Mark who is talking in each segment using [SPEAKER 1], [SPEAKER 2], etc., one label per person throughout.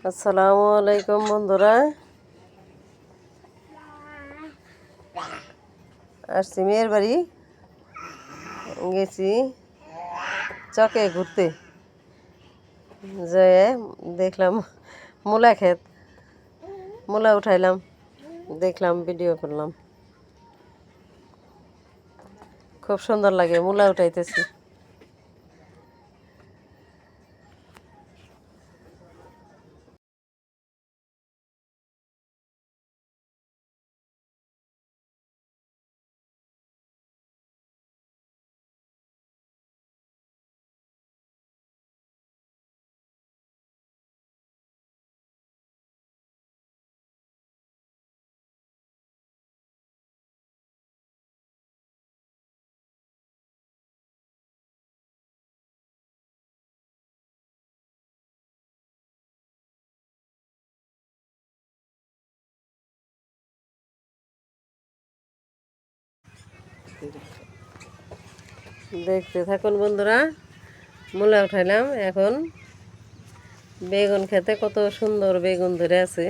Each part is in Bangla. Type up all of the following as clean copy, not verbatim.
[SPEAKER 1] আসসালামু আলাইকুম বন্ধুরা, আসছি মেয়ের বাড়ি। গেছি চকে ঘুরতে, যেয়ে দেখলাম মূলা ক্ষেত, মূলা উঠাইলাম, দেখলাম, ভিডিও করলাম। খুব সুন্দর লাগে, মূলা উঠাইতেছি। দেখতে থাকুন বন্ধুরা, মূলা উঠাইলাম। এখন বেগুন খেতে কত সুন্দর বেগুন ধরে আছে,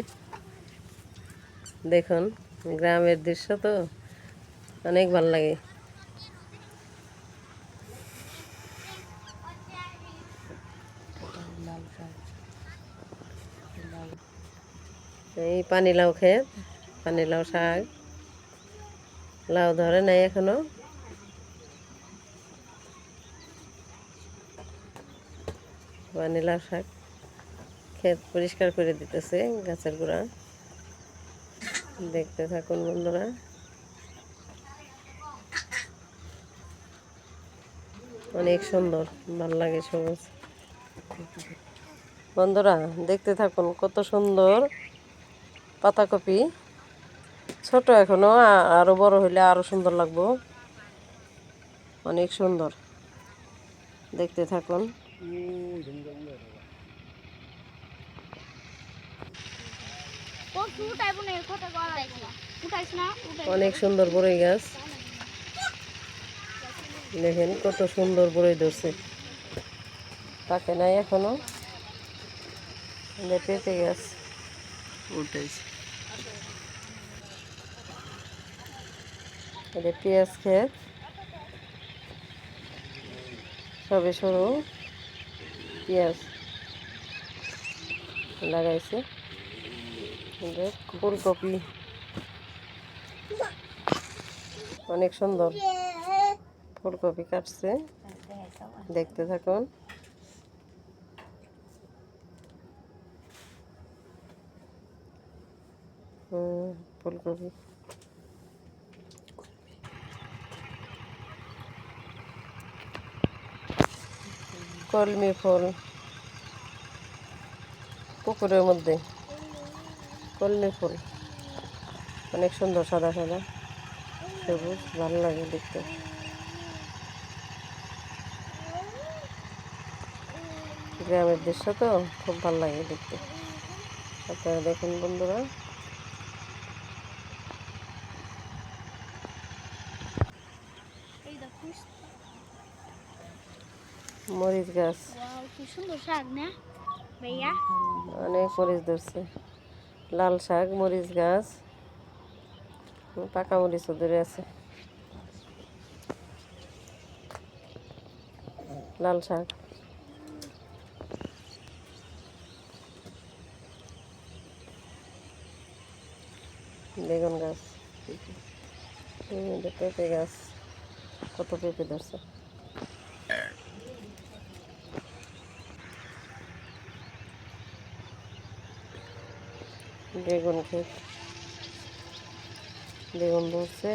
[SPEAKER 1] দেখুন। গ্রামের দৃশ্য তো অনেক ভালো লাগে। এই পানিলাউ ক্ষেত, পানিলাউ শাক, লাউ ধরে নাই এখনো। পানিলাউ শাক ক্ষেত পরিষ্কার করে দিতেছে, গাছের গোড়া। দেখতে থাকুন বন্ধুরা, অনেক সুন্দর, ভালো লাগে সবুজ। বন্ধুরা দেখতে থাকুন, কত সুন্দর পাতাকপি। ছোট এখনো, আরো বড় হইলে আরো সুন্দর লাগবো, অনেক সুন্দর। দেখতে থাকুন। অনেক সুন্দর বড়ই গাছ, দেখেন কত সুন্দর বড়ই ধরছে। পাকে নাই এখনো। পেঁপে গাছ উঠেছে, এটা পেঁয়াজ ক্ষেত, সবে সরু পেঁয়াজ লাগাইছে। ফুলকপি অনেক সুন্দর, ফুলকপি কাটছে, দেখতে থাকুন। ফুলকপি, কলমি ফুল পুকুরের মধ্যে, কলমি ফুল অনেক সুন্দর, সাদা সাদা সবুজ, ভালো লাগে দেখতে। গ্রামের দৃশ্য তো খুব ভালো লাগে দেখতে। আপনারা দেখুন বন্ধুরা। মরিচ গাছ, অনেক মরিচ ধরছে। লাল শাক, মরিচ গাছ, পাকা মরিচও ধরে আছে। লাল শাক, বেগুন গাছ, পেঁপে গাছ, কত পেঁপে ধরছে। বেগুন ক্ষেত, বেগুন ধরছে।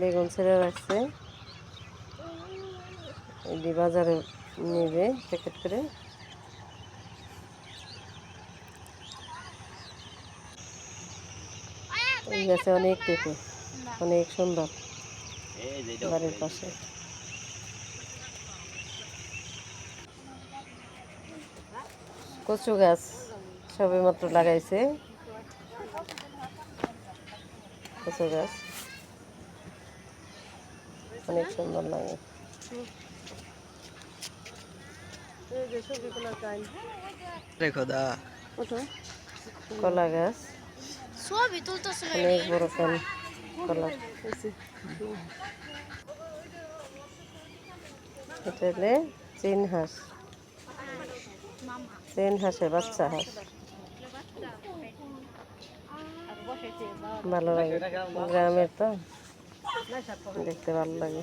[SPEAKER 1] বেগুন ছেড়ে রাখছে, এটি বাজারে নেবে প্যাকেট করে। এই গাছে অনেক পেঁপে, অনেক সুন্দর, বাড়ির পাশে। কচু গাছ সবে মাত্র লাগাইছে, কচু গাছ। অনেক সুন্দর লাগে। কলা গাছ অনেক বড় কলা। এটা হলে চীন হাঁস, চীন হাঁসের বাচ্চা হাঁস। ভালো লাগে, গ্রামের তো দেখতে ভালো লাগে।